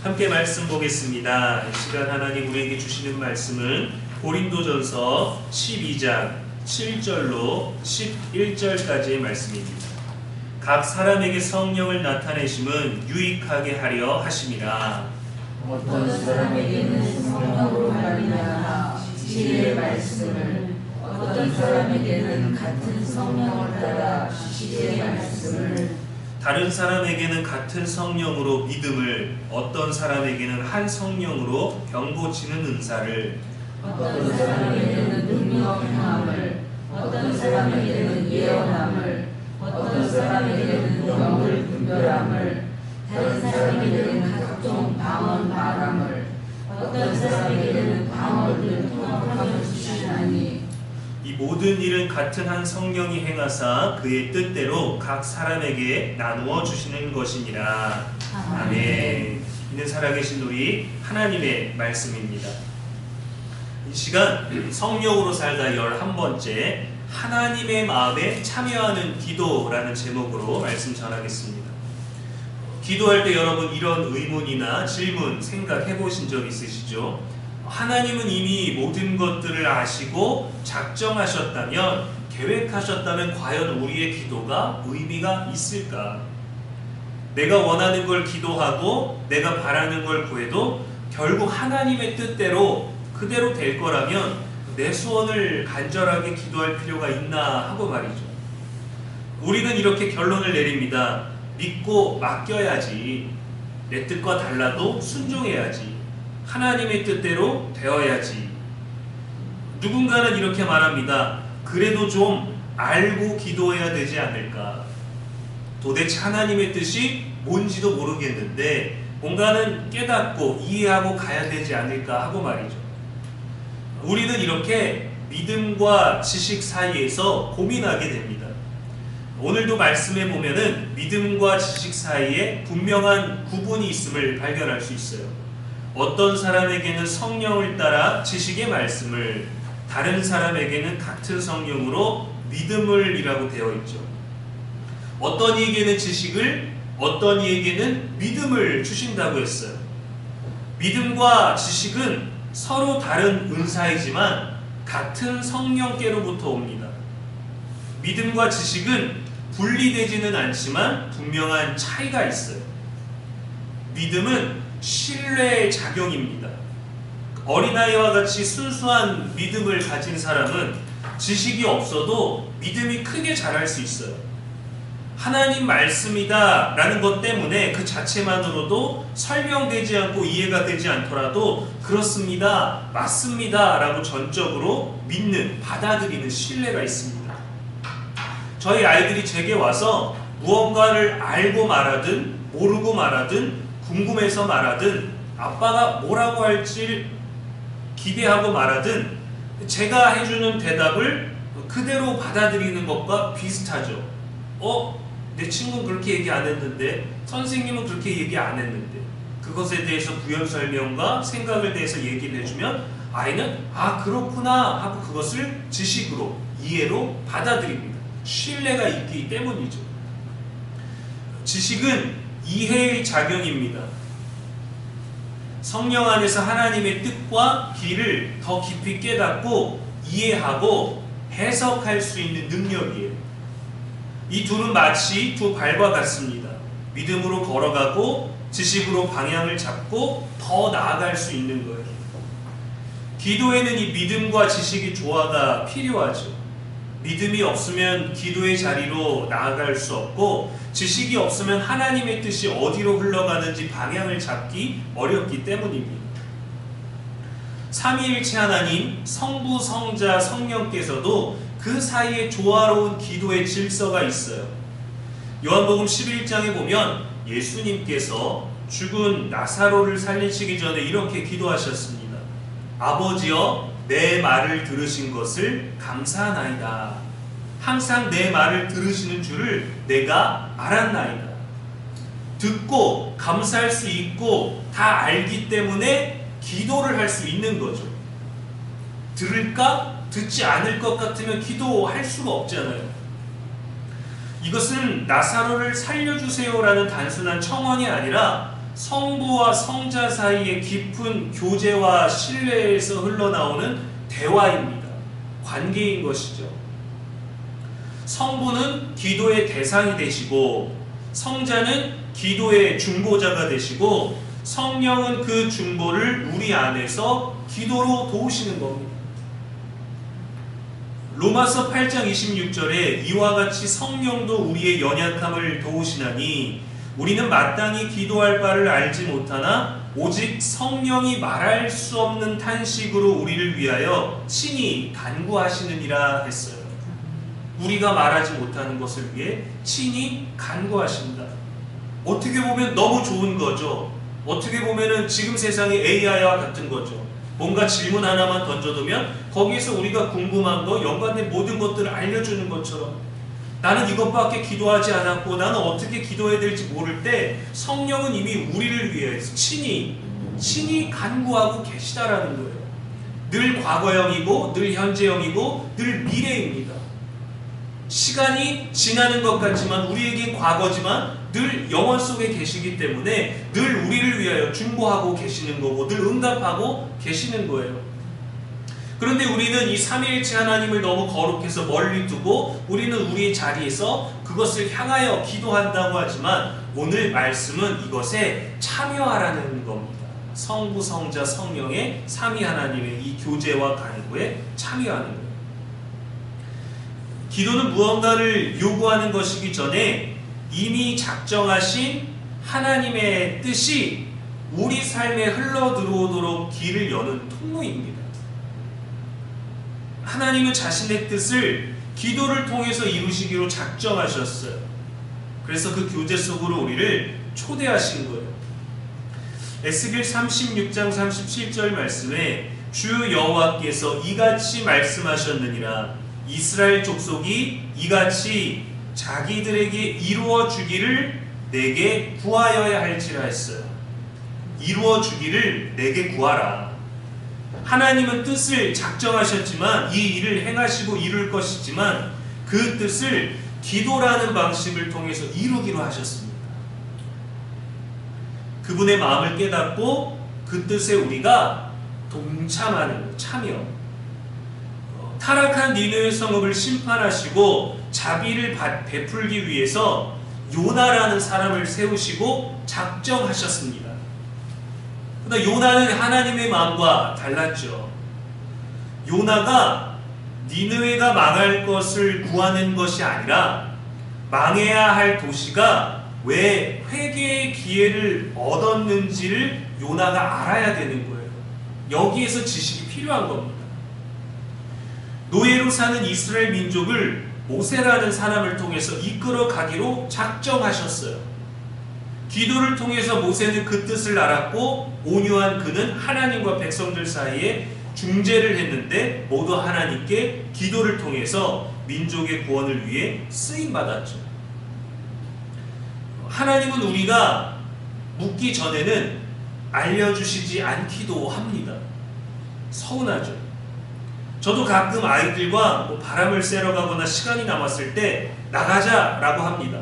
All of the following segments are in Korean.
함께 말씀 보겠습니다. 이 시간 하나님 우리에게 주시는 말씀은 고린도전서 12장 7절로 11절까지의 말씀입니다. 각 사람에게 성령을 나타내심은 유익하게 하려 하심이라. 어떤 사람에게는 성령으로 말미암아 지혜의 말씀을, 어떤 사람에게는 같은 성령을 따라 지혜의 말씀을, 다른 사람에게는 같은 성령으로 믿음을, 어떤 사람에게는 한 성령으로 병 고치는 은사를, 어떤 사람에게는 능력 행함을, 어떤 사람에게는 예언함을, 어떤 사람에게는 영을 분별함을, 다른 사람에게는 각종 방언 말함을, 어떤 사람에게는 방언을 통역하여 주시나니, 이 모든 일은 같은 한 성령이 행하사 그의 뜻대로 각 사람에게 나누어 주시는 것이니라. 아멘. 이는 살아계신 우리 하나님의 말씀입니다. 이 시간 성령으로 살다 11번째 하나님의 마음에 참여하는 기도라는 제목으로 말씀 전하겠습니다. 기도할 때 여러분 이런 의문이나 질문 생각해 보신 적 있으시죠? 하나님은 이미 모든 것들을 아시고 작정하셨다면, 계획하셨다면 과연 우리의 기도가 의미가 있을까? 내가 원하는 걸 기도하고 내가 바라는 걸 구해도 결국 하나님의 뜻대로 그대로 될 거라면 내 소원을 간절하게 기도할 필요가 있나 하고 말이죠. 우리는 이렇게 결론을 내립니다. 믿고 맡겨야지. 내 뜻과 달라도 순종해야지. 하나님의 뜻대로 되어야지. 누군가는 이렇게 말합니다. 그래도 좀 알고 기도해야 되지 않을까? 도대체 하나님의 뜻이 뭔지도 모르겠는데 뭔가는 깨닫고 이해하고 가야 되지 않을까 하고 말이죠. 우리는 이렇게 믿음과 지식 사이에서 고민하게 됩니다. 오늘도 말씀에 보면은 믿음과 지식 사이에 분명한 구분이 있음을 발견할 수 있어요. 어떤 사람에게는 성령을 따라 지식의 말씀을, 다른 사람에게는 같은 성령으로 믿음을 이라고 되어 있죠. 어떤 이에게는 지식을, 어떤 이에게는 믿음을 주신다고 했어요. 믿음과 지식은 서로 다른 은사이지만 같은 성령께로부터 옵니다. 믿음과 지식은 분리되지는 않지만 분명한 차이가 있어요. 믿음은 신뢰의 작용입니다. 어린아이와 같이 순수한 믿음을 가진 사람은 지식이 없어도 믿음이 크게 자랄 수 있어요. 하나님 말씀이다 라는 것 때문에 그 자체만으로도 설명되지 않고 이해가 되지 않더라도 그렇습니다, 맞습니다 라고 전적으로 믿는, 받아들이는 신뢰가 있습니다. 저희 아이들이 제게 와서 무언가를 알고 말하든 모르고 말하든 궁금해서 말하든 아빠가 뭐라고 할지 기대하고 말하든 제가 해주는 대답을 그대로 받아들이는 것과 비슷하죠. 내 친구는 그렇게 얘기 안 했는데, 선생님은 그렇게 얘기 안 했는데, 그것에 대해서 부연 설명과 생각을 대해서 얘기를 해주면 아이는 그렇구나 하고 그것을 지식으로, 이해로 받아들입니다. 신뢰가 있기 때문이죠. 지식은 이해의 작용입니다. 성령 안에서 하나님의 뜻과 길을 더 깊이 깨닫고 이해하고 해석할 수 있는 능력이에요. 이 둘은 마치 두 발과 같습니다. 믿음으로 걸어가고 지식으로 방향을 잡고 더 나아갈 수 있는 거예요. 기도에는 이 믿음과 지식의 조화가 필요하죠. 믿음이 없으면 기도의 자리로 나아갈 수 없고, 지식이 없으면 하나님의 뜻이 어디로 흘러가는지 방향을 잡기 어렵기 때문입니다. 삼위일체 하나님, 성부, 성자, 성령께서도 그 사이에 조화로운 기도의 질서가 있어요. 요한복음 11장에 보면 예수님께서 죽은 나사로를 살리시기 전에 이렇게 기도하셨습니다. 아버지여, 내 말을 들으신 것을 감사하나이다. 항상 내 말을 들으시는 줄을 내가 알았나이다. 듣고 감사할 수 있고 다 알기 때문에 기도를 할 수 있는 거죠. 들을까? 듣지 않을 것 같으면 기도할 수가 없잖아요. 이것은 나사로를 살려주세요라는 단순한 청원이 아니라 성부와 성자 사이의 깊은 교제와 신뢰에서 흘러나오는 대화입니다. 관계인 것이죠. 성부는 기도의 대상이 되시고 성자는 기도의 중보자가 되시고 성령은 그 중보를 우리 안에서 기도로 도우시는 겁니다. 로마서 8장 26절에 이와 같이 성령도 우리의 연약함을 도우시나니 우리는 마땅히 기도할 바를 알지 못하나 오직 성령이 말할 수 없는 탄식으로 우리를 위하여 친히 간구하시느니라 했어요. 우리가 말하지 못하는 것을 위해 친히 간구하신다. 어떻게 보면 너무 좋은 거죠. 어떻게 보면은 지금 세상의 AI와 같은 거죠. 뭔가 질문 하나만 던져두면 거기에서 우리가 궁금한 거, 연관된 모든 것들을 알려주는 것처럼 나는 이것밖에 기도하지 않았고 나는 어떻게 기도해야 될지 모를 때 성령은 이미 우리를 위해서 친히 간구하고 계시다라는 거예요. 늘 과거형이고 늘 현재형이고 늘 미래입니다. 시간이 지나는 것 같지만 우리에겐 과거지만 늘 영원 속에 계시기 때문에 늘 우리를 위하여 중보하고 계시는 거고 늘 응답하고 계시는 거예요. 그런데 우리는 이 삼위일체 하나님을 너무 거룩해서 멀리 두고 우리는 우리의 자리에서 그것을 향하여 기도한다고 하지만 오늘 말씀은 이것에 참여하라는 겁니다. 성부, 성자, 성령의 삼위 하나님의 이 교제와 간구에 참여하는 거예요. 기도는 무언가를 요구하는 것이기 전에 이미 작정하신 하나님의 뜻이 우리 삶에 흘러들어오도록 길을 여는 통로입니다. 하나님은 자신의 뜻을 기도를 통해서 이루시기로 작정하셨어요. 그래서 그 교제 속으로 우리를 초대하신 거예요. 에스겔 36장 37절 말씀에 주 여호와께서 이같이 말씀하셨느니라. 이스라엘 족속이 이같이 자기들에게 이루어 주기를 내게 구하여야 할지라 했어요. 이루어 주기를 내게 구하라. 하나님은 뜻을 작정하셨지만 이 일을 행하시고 이룰 것이지만 그 뜻을 기도라는 방식을 통해서 이루기로 하셨습니다. 그분의 마음을 깨닫고 그 뜻에 우리가 동참하는 참여. 타락한 니느웨 성읍을 심판하시고 자비를 베풀기 위해서 요나라는 사람을 세우시고 작정하셨습니다. 그러나 요나는 하나님의 마음과 달랐죠. 요나가 니느웨가 망할 것을 구하는 것이 아니라 망해야 할 도시가 왜 회개의 기회를 얻었는지를 요나가 알아야 되는 거예요. 여기에서 지식이 필요한 겁니다. 노예로 사는 이스라엘 민족을 모세라는 사람을 통해서 이끌어 가기로 작정하셨어요. 기도를 통해서 모세는 그 뜻을 알았고 온유한 그는 하나님과 백성들 사이에 중재를 했는데 모두 하나님께 기도를 통해서 민족의 구원을 위해 쓰임받았죠. 하나님은 우리가 묻기 전에는 알려주시지 않기도 합니다. 서운하죠. 저도 가끔 아이들과 바람을 쐬러 가거나 시간이 남았을 때 나가자라고 합니다.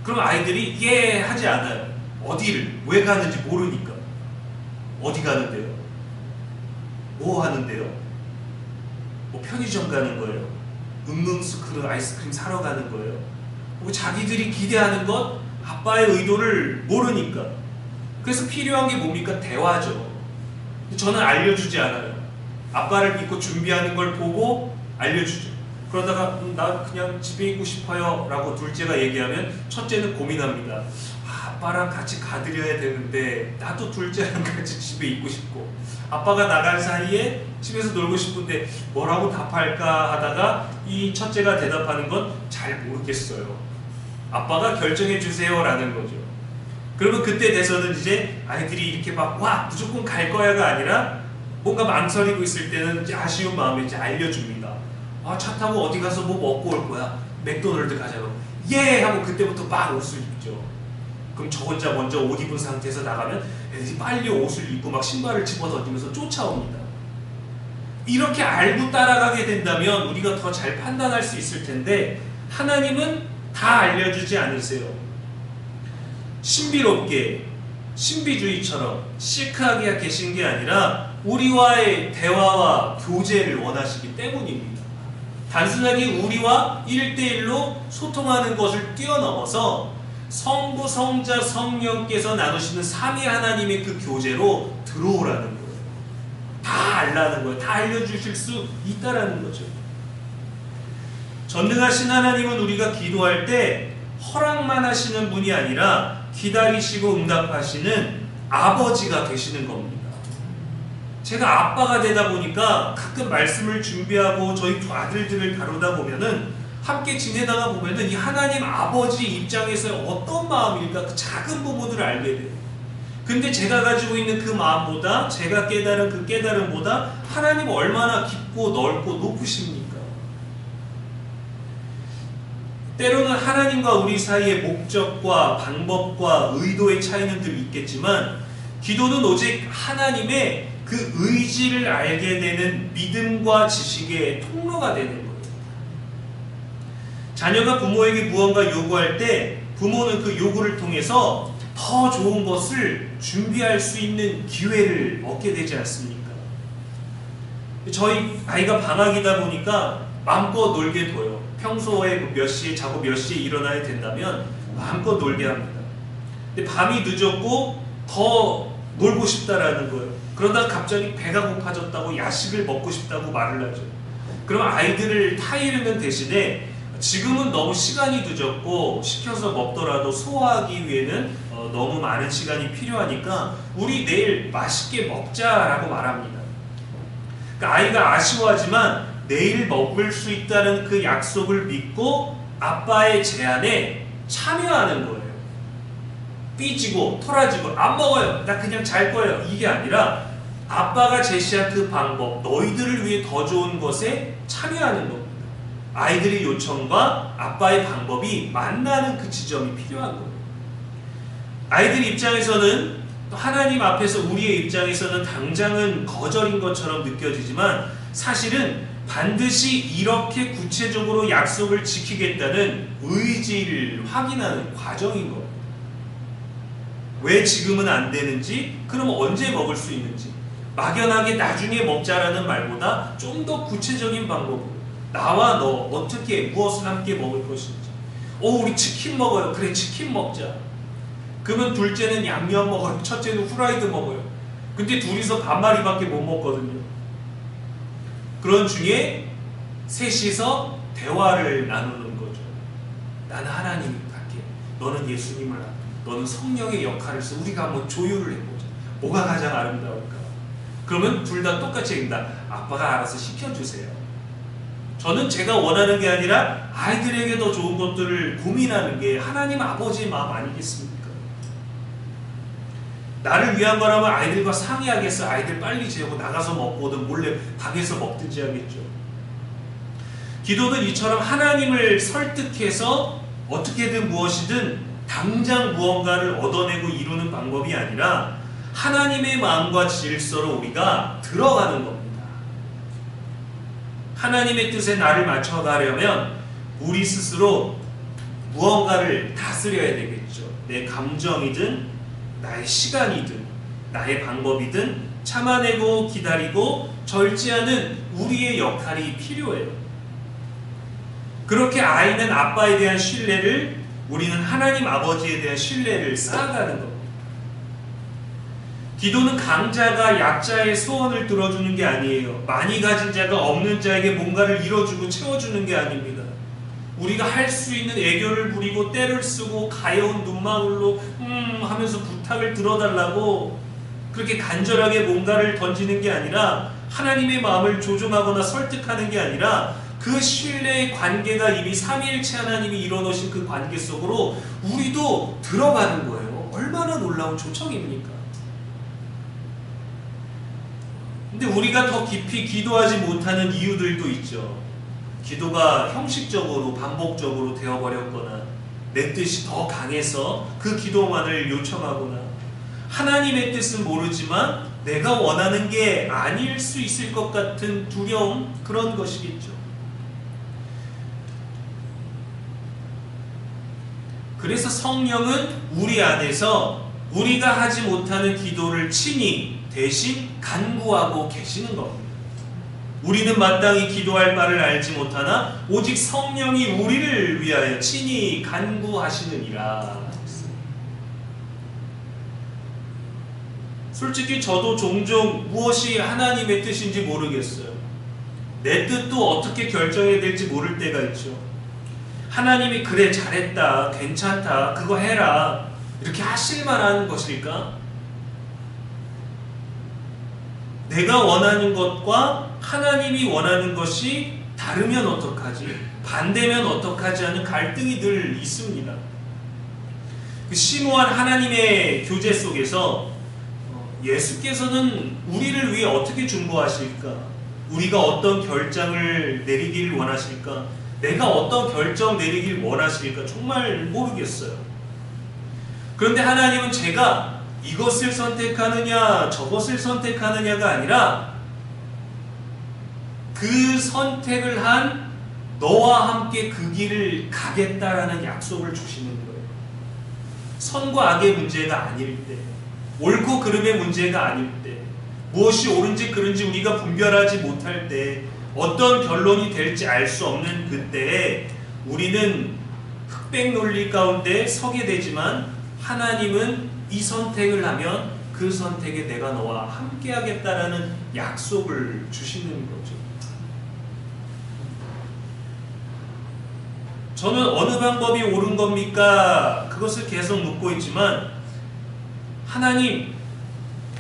그럼 아이들이 예 하지 않아요. 어디를 왜 가는지 모르니까. 어디 가는데요? 뭐 하는데요? 뭐 편의점 가는 거예요? 응응스크루 아이스크림 사러 가는 거예요? 뭐 자기들이 기대하는 것 아빠의 의도를 모르니까. 그래서 필요한 게 뭡니까? 대화죠. 저는 알려주지 않아요. 아빠를 믿고 준비하는 걸 보고 알려주죠. 그러다가 나 그냥 집에 있고 싶어요 라고 둘째가 얘기하면 첫째는 고민합니다. 아빠랑 같이 가드려야 되는데 나도 둘째랑 같이 집에 있고 싶고 아빠가 나간 사이에 집에서 놀고 싶은데 뭐라고 답할까 하다가 이 첫째가 대답하는 건 잘 모르겠어요. 아빠가 결정해 주세요 라는 거죠. 그러면 그때 돼서는 이제 아이들이 이렇게 막 와 무조건 갈 거야가 아니라 뭔가 망설이고 있을 때는 이제 아쉬운 마음에 이제 알려줍니다. 아, 차 타고 어디 가서 뭐 먹고 올 거야? 맥도날드 가자고. 예! 하고 그때부터 막 옷을 입죠. 그럼 저 혼자 먼저 옷 입은 상태에서 나가면 애들이 빨리 옷을 입고 막 신발을 집어 던지면서 쫓아옵니다. 이렇게 알고 따라가게 된다면 우리가 더 잘 판단할 수 있을 텐데 하나님은 다 알려주지 않으세요. 신비롭게 신비주의처럼 시크하게 계신 게 아니라 우리와의 대화와 교제를 원하시기 때문입니다. 단순하게 우리와 1대1로 소통하는 것을 뛰어넘어서 성부, 성자, 성령께서 나누시는 삼위 하나님의 그 교제로 들어오라는 거예요. 다 알라는 거예요. 다 알려주실 수 있다라는 거죠. 전능하신 하나님은 우리가 기도할 때 허락만 하시는 분이 아니라 기다리시고 응답하시는 아버지가 되시는 겁니다. 제가 아빠가 되다 보니까 가끔 말씀을 준비하고 저희 두 아들들을 다루다 보면은 함께 지내다가 보면은 이 하나님 아버지 입장에서 어떤 마음일까 그 작은 부분들을 알게 돼요. 근데 제가 가지고 있는 그 마음보다 제가 깨달은 그 깨달음보다 하나님 얼마나 깊고 넓고 높으십니까? 때로는 하나님과 우리 사이의 목적과 방법과 의도의 차이는 늘 있겠지만 기도는 오직 하나님의 그 의지를 알게 되는 믿음과 지식의 통로가 되는 거예요. 자녀가 부모에게 무언가 요구할 때 부모는 그 요구를 통해서 더 좋은 것을 준비할 수 있는 기회를 얻게 되지 않습니까? 저희 아이가 방학이다 보니까 마음껏 놀게 둬요. 평소에 몇 시에 자고 몇 시에 일어나야 된다면 마음껏 놀게 합니다. 근데 밤이 늦었고 더 놀고 싶다라는 거예요. 그러다 갑자기 배가 고파졌다고 야식을 먹고 싶다고 말을 하죠. 그럼 아이들을 타이르는 대신에 지금은 너무 시간이 늦었고 시켜서 먹더라도 소화하기 위해는 너무 많은 시간이 필요하니까 우리 내일 맛있게 먹자라고 말합니다. 그러니까 아이가 아쉬워하지만 내일 먹을 수 있다는 그 약속을 믿고 아빠의 제안에 참여하는 거예요. 삐지고 토라지고 안 먹어요. 나 그냥 잘 거예요. 이게 아니라 아빠가 제시한 그 방법, 너희들을 위해 더 좋은 것에 참여하는 겁니다. 아이들의 요청과 아빠의 방법이 만나는 그 지점이 필요한 거예요. 아이들 입장에서는 하나님 앞에서 우리의 입장에서는 당장은 거절인 것처럼 느껴지지만 사실은 반드시 이렇게 구체적으로 약속을 지키겠다는 의지를 확인하는 과정인 거예요. 왜 지금은 안 되는지, 그럼 언제 먹을 수 있는지, 막연하게 나중에 먹자라는 말보다 좀 더 구체적인 방법으로 나와 너 어떻게 무엇을 함께 먹을 것인지. 우리 치킨 먹어요. 그래, 치킨 먹자. 그러면 둘째는 양념 먹어요. 첫째는 후라이드 먹어요. 근데 둘이서 반마리밖에 못 먹거든요. 그런 중에 셋이서 대화를 나누는 거죠. 나는 하나님을 갈게. 너는 예수님을 알게. 너는 성령의 역할을 해서 우리가 한번 조율을 해보자. 뭐가 가장 아름다울까? 그러면 둘 다 똑같이 얘기합니다. 아빠가 알아서 시켜주세요. 저는 제가 원하는 게 아니라 아이들에게 더 좋은 것들을 고민하는 게 하나님 아버지의 마음 아니겠습니까? 나를 위한 거라면 아이들과 상의하겠어. 아이들 빨리 재우고 나가서 먹고든 몰래 방에서 먹든지 하겠죠. 기도는 이처럼 하나님을 설득해서 어떻게든 무엇이든 당장 무언가를 얻어내고 이루는 방법이 아니라 하나님의 마음과 질서로 우리가 들어가는 겁니다. 하나님의 뜻에 나를 맞춰가려면 우리 스스로 무언가를 다스려야 되겠죠. 내 감정이든 나의 시간이든 나의 방법이든 참아내고 기다리고 절제하는 우리의 역할이 필요해요. 그렇게 아이는 아빠에 대한 신뢰를, 우리는 하나님 아버지에 대한 신뢰를 쌓아가는 겁니다. 기도는 강자가 약자의 소원을 들어주는 게 아니에요. 많이 가진 자가 없는 자에게 뭔가를 이뤄주고 채워주는 게 아닙니다. 우리가 할 수 있는 애교를 부리고 때를 쓰고 가여운 눈망울로 하면서 부탁을 들어달라고 그렇게 간절하게 뭔가를 던지는 게 아니라 하나님의 마음을 조종하거나 설득하는 게 아니라 그 신뢰의 관계가 이미 삼위일체 하나님이 이뤄놓으신 그 관계 속으로 우리도 들어가는 거예요. 얼마나 놀라운 초청입니까? 근데 우리가 더 깊이 기도하지 못하는 이유들도 있죠. 기도가 형식적으로 반복적으로 되어버렸거나 내 뜻이 더 강해서 그 기도만을 요청하거나 하나님의 뜻은 모르지만 내가 원하는 게 아닐 수 있을 것 같은 두려움, 그런 것이겠죠. 그래서 성령은 우리 안에서 우리가 하지 못하는 기도를 친히 대신 간구하고 계시는 겁니다. 우리는 마땅히 기도할 바를 알지 못하나 오직 성령이 우리를 위하여 친히 간구하시느니라. 솔직히 저도 종종 무엇이 하나님의 뜻인지 모르겠어요. 내 뜻도 어떻게 결정해야 될지 모를 때가 있죠. 하나님이 그래 잘했다, 괜찮다, 그거 해라 이렇게 하실 만한 것일까? 내가 원하는 것과 하나님이 원하는 것이 다르면 어떡하지? 반대면 어떡하지? 하는 갈등이 늘 있습니다. 그 심오한 하나님의 교제 속에서 예수께서는 우리를 위해 어떻게 중보하실까? 우리가 어떤 결정을 내리길 원하실까? 내가 어떤 결정 내리길 원하실까? 정말 모르겠어요. 그런데 하나님은 제가 이것을 선택하느냐 저것을 선택하느냐가 아니라 그 선택을 한 너와 함께 그 길을 가겠다라는 약속을 주시는 거예요. 선과 악의 문제가 아닐 때, 옳고 그름의 문제가 아닐 때, 무엇이 옳은지 그른지 우리가 분별하지 못할 때, 어떤 결론이 될지 알 수 없는 그때에 우리는 흑백 논리 가운데 서게 되지만 하나님은 이 선택을 하면 그 선택에 내가 너와 함께 하겠다라는 약속을 주시는 거죠. 저는 어느 방법이 옳은 겁니까? 그것을 계속 묻고 있지만 하나님,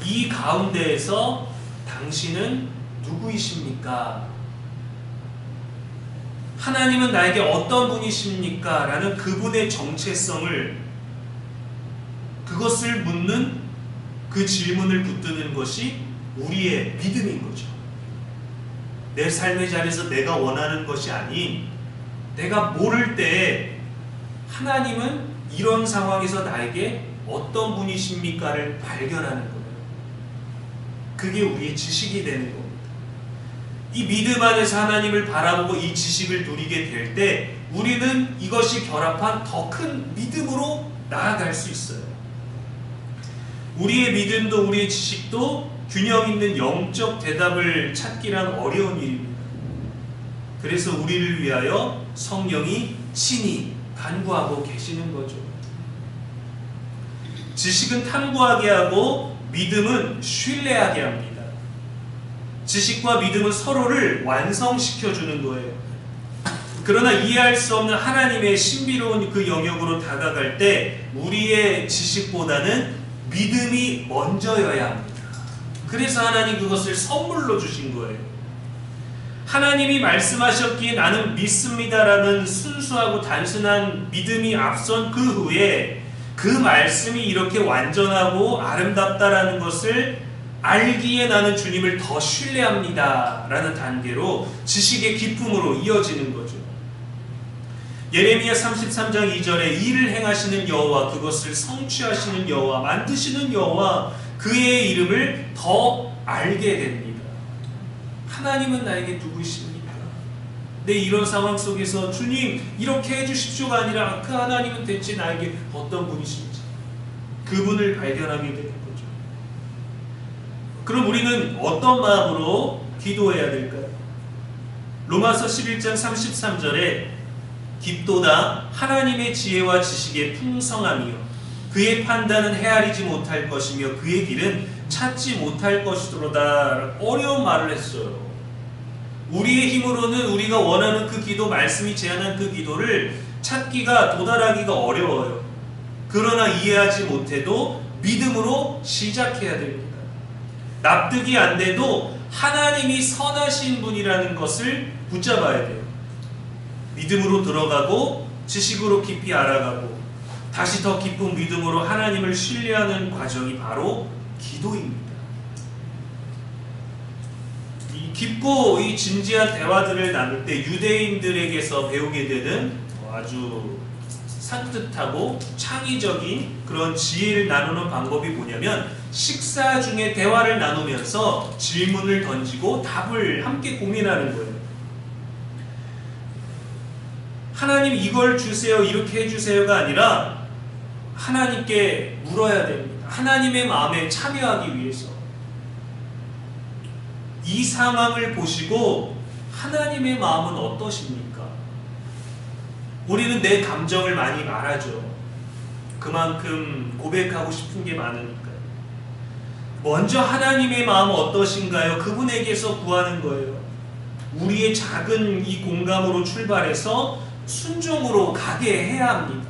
이 가운데에서 당신은 누구이십니까? 하나님은 나에게 어떤 분이십니까? 라는 그분의 정체성을, 그것을 묻는 그 질문을 붙드는 것이 우리의 믿음인 거죠. 내 삶의 자리에서 내가 원하는 것이 아닌 내가 모를 때 하나님은 이런 상황에서 나에게 어떤 분이십니까를 발견하는 거예요. 그게 우리의 지식이 되는 겁니다. 이 믿음 안에서 하나님을 바라보고 이 지식을 누리게 될 때 우리는 이것이 결합한 더 큰 믿음으로 나아갈 수 있어요. 우리의 믿음도 우리의 지식도 균형 있는 영적 대답을 찾기란 어려운 일입니다. 그래서 우리를 위하여 성령이 친히 간구하고 계시는 거죠. 지식은 탐구하게 하고 믿음은 신뢰하게 합니다. 지식과 믿음은 서로를 완성시켜 주는 거예요. 그러나 이해할 수 없는 하나님의 신비로운 그 영역으로 다가갈 때 우리의 지식보다는 믿음이 먼저여야 합니다. 그래서 하나님 그것을 선물로 주신 거예요. 하나님이 말씀하셨기에 나는 믿습니다라는 순수하고 단순한 믿음이 앞선 그 후에 그 말씀이 이렇게 완전하고 아름답다라는 것을 알기에 나는 주님을 더 신뢰합니다 라는 단계로 지식의 기쁨으로 이어지는 거죠. 예레미야 33장 2절에 일을 행하시는 여호와, 그것을 성취하시는 여호와, 만드시는 여호와, 그의 이름을 더 알게 됩니다. 하나님은 나에게 누구이십니까? 내 이런 상황 속에서 주님 이렇게 해주십시오가 아니라 그 하나님은 대체 나에게 어떤 분이신지 그분을 발견하게 되는 거죠. 그럼 우리는 어떤 마음으로 기도해야 될까요? 로마서 11장 33절에 깊도다 하나님의 지혜와 지식의 풍성함이요 그의 판단은 헤아리지 못할 것이며 그의 길은 찾지 못할 것이로다. 어려운 말을 했어요. 우리의 힘으로는 우리가 원하는 그 기도, 말씀이 제안한 그 기도를 찾기가, 도달하기가 어려워요. 그러나 이해하지 못해도 믿음으로 시작해야 됩니다. 납득이 안 돼도 하나님이 선하신 분이라는 것을 붙잡아야 돼요. 믿음으로 들어가고 지식으로 깊이 알아가고 다시 더 깊은 믿음으로 하나님을 신뢰하는 과정이 바로 기도입니다. 이 깊고 이 진지한 대화들을 나눌 때 유대인들에게서 배우게 되는 아주 산뜻하고 창의적인 그런 지혜를 나누는 방법이 뭐냐면 식사 중에 대화를 나누면서 질문을 던지고 답을 함께 고민하는 거예요. 하나님 이걸 주세요, 이렇게 해주세요가 아니라 하나님께 물어야 됩니다. 하나님의 마음에 참여하기 위해서 이 상황을 보시고 하나님의 마음은 어떠십니까? 우리는 내 감정을 많이 말하죠. 그만큼 고백하고 싶은 게 많으니까요. 먼저 하나님의 마음은 어떠신가요? 그분에게서 구하는 거예요. 우리의 작은 이 공감으로 출발해서 순종으로 가게 해야 합니다.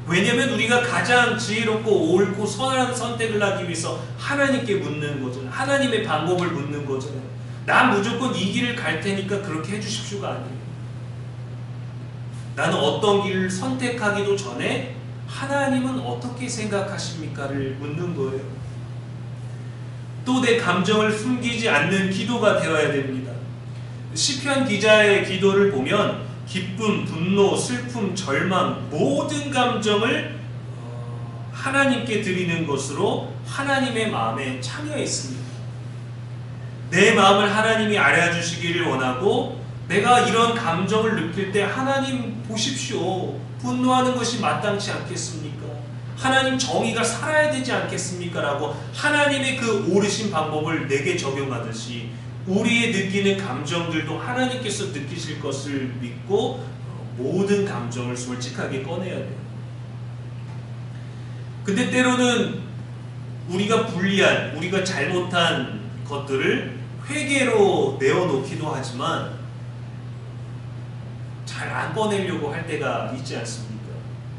왜냐하면 우리가 가장 지혜롭고 옳고 선한 선택을 하기 위해서 하나님께 묻는 거잖아요. 하나님의 방법을 묻는 거잖아요. 난 무조건 이 길을 갈 테니까 그렇게 해주십시오가 아니에요. 나는 어떤 길을 선택하기도 전에 하나님은 어떻게 생각하십니까를 묻는 거예요. 또 내 감정을 숨기지 않는 기도가 되어야 됩니다. 시편 기자의 기도를 보면 기쁨, 분노, 슬픔, 절망 모든 감정을 하나님께 드리는 것으로 하나님의 마음에 참여했습니다. 내 마음을 하나님이 알아주시기를 원하고 내가 이런 감정을 느낄 때 하나님 보십시오. 분노하는 것이 마땅치 않겠습니까? 하나님 정의가 살아야 되지 않겠습니까? 라고 하나님의 그 옳으신 방법을 내게 적용하듯이 우리의 느끼는 감정들도 하나님께서 느끼실 것을 믿고 모든 감정을 솔직하게 꺼내야 돼요. 근데 때로는 우리가 불리한, 우리가 잘못한 것들을 회개로 내어놓기도 하지만 잘 안 꺼내려고 할 때가 있지 않습니까?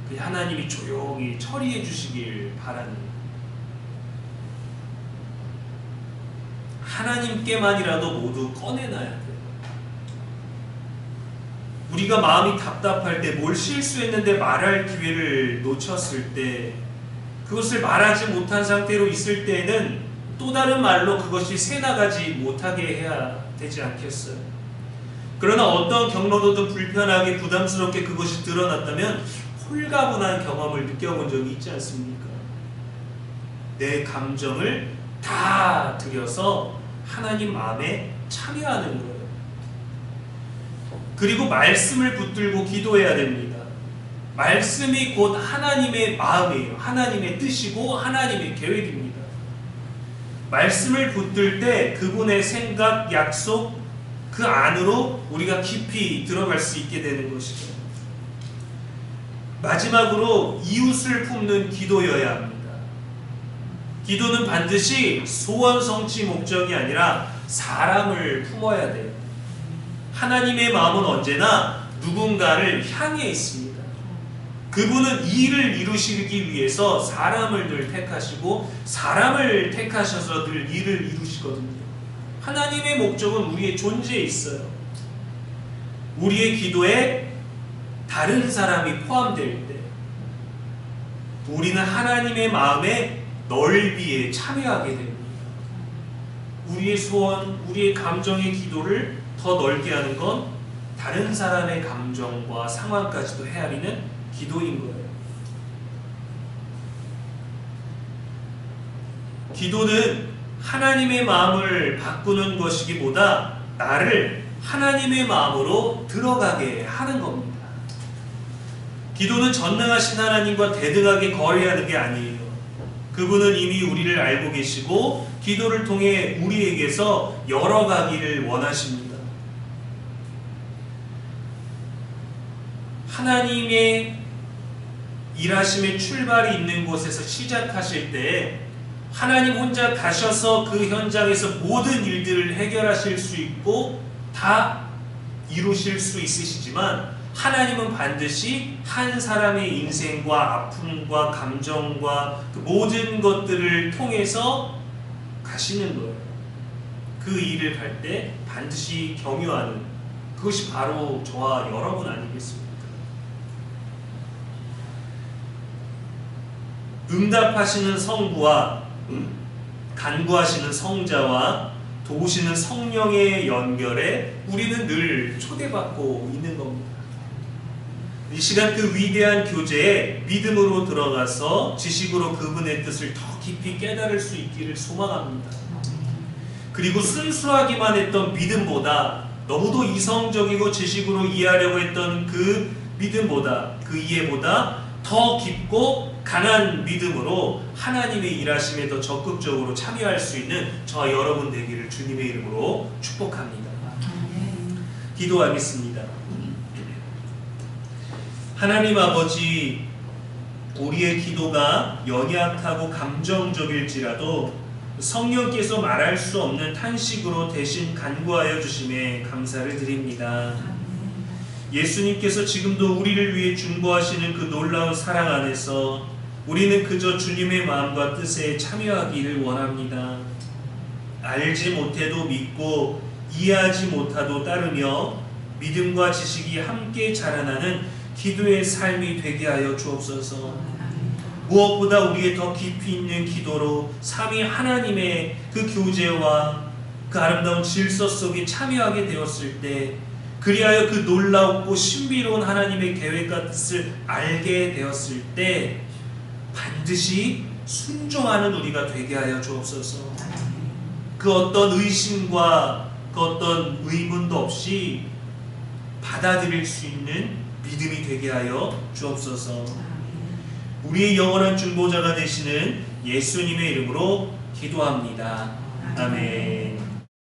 그 하나님이 조용히 처리해 주시길 바라는, 하나님께만이라도 모두 꺼내놔야 돼요. 우리가 마음이 답답할 때, 뭘 실수했는데 말할 기회를 놓쳤을 때, 그것을 말하지 못한 상태로 있을 때는 또 다른 말로 그것이 새나가지 못하게 해야 되지 않겠어요? 그러나 어떤 경로로든 불편하게 부담스럽게 그것이 드러났다면 홀가분한 경험을 느껴본 적이 있지 않습니까? 내 감정을 다 들여서 하나님 마음에 참여하는 거예요. 그리고 말씀을 붙들고 기도해야 됩니다. 말씀이 곧 하나님의 마음이에요. 하나님의 뜻이고 하나님의 계획입니다. 말씀을 붙들 때 그분의 생각, 약속, 그 안으로 우리가 깊이 들어갈 수 있게 되는 것이죠. 마지막으로 이웃을 품는 기도여야 합니다. 기도는 반드시 소원 성취 목적이 아니라 사람을 품어야 돼요. 하나님의 마음은 언제나 누군가를 향해 있습니다. 그분은 일을 이루시기 위해서 사람을 늘 택하시고 사람을 택하셔서 늘 일을 이루시거든요. 하나님의 목적은 우리의 존재에 있어요. 우리의 기도에 다른 사람이 포함될 때 우리는 하나님의 마음의 넓이에 참여하게 됩니다. 우리의 소원, 우리의 감정의 기도를 더 넓게 하는 건 다른 사람의 감정과 상황까지도 헤아리는 기도인 거예요. 기도는 하나님의 마음을 바꾸는 것이기보다 나를 하나님의 마음으로 들어가게 하는 겁니다. 기도는 전능하신 하나님과 대등하게 거래하는 게 아니에요. 그분은 이미 우리를 알고 계시고 기도를 통해 우리에게서 열어가기를 원하십니다. 하나님의 일하심의 출발이 있는 곳에서 시작하실 때 하나님 혼자 가셔서 그 현장에서 모든 일들을 해결하실 수 있고 다 이루실 수 있으시지만 하나님은 반드시 한 사람의 인생과 아픔과 감정과 그 모든 것들을 통해서 가시는 거예요. 그 일을 갈 때 반드시 경유하는, 그것이 바로 저와 여러분 아니겠습니까? 응답하시는 성부와 간구하시는 성자와 도우시는 성령의 연결에 우리는 늘 초대받고 있는 겁니다. 이 시간 그 위대한 교제에 믿음으로 들어가서 지식으로 그분의 뜻을 더 깊이 깨달을 수 있기를 소망합니다. 그리고 순수하기만 했던 믿음보다, 너무도 이성적이고 지식으로 이해하려고 했던 그 믿음보다, 그 이해보다 더 깊고 강한 믿음으로 하나님의 일하심에 더 적극적으로 참여할 수 있는 저와 여러분 되기를 주님의 이름으로 축복합니다. 기도하겠습니다. 하나님 아버지, 우리의 기도가 연약하고 감정적일지라도 성령께서 말할 수 없는 탄식으로 대신 간구하여 주심에 감사를 드립니다. 예수님께서 지금도 우리를 위해 중보하시는 그 놀라운 사랑 안에서 우리는 그저 주님의 마음과 뜻에 참여하기를 원합니다. 알지 못해도 믿고 이해하지 못하도 따르며 믿음과 지식이 함께 자라나는 기도의 삶이 되게 하여 주옵소서. 무엇보다 우리의 더 깊이 있는 기도로 삼위 하나님의 그 교제와 그 아름다운 질서 속에 참여하게 되었을 때, 그리하여 그 놀랍고 신비로운 하나님의 계획과 뜻을 알게 되었을 때 반드시 순종하는 우리가 되게 하여 주옵소서. 그 어떤 의심과 그 어떤 의문도 없이 받아들일 수 있는 믿음이 되게 하여 주옵소서. 우리의 영원한 중보자가 되시는 예수님의 이름으로 기도합니다. 아멘.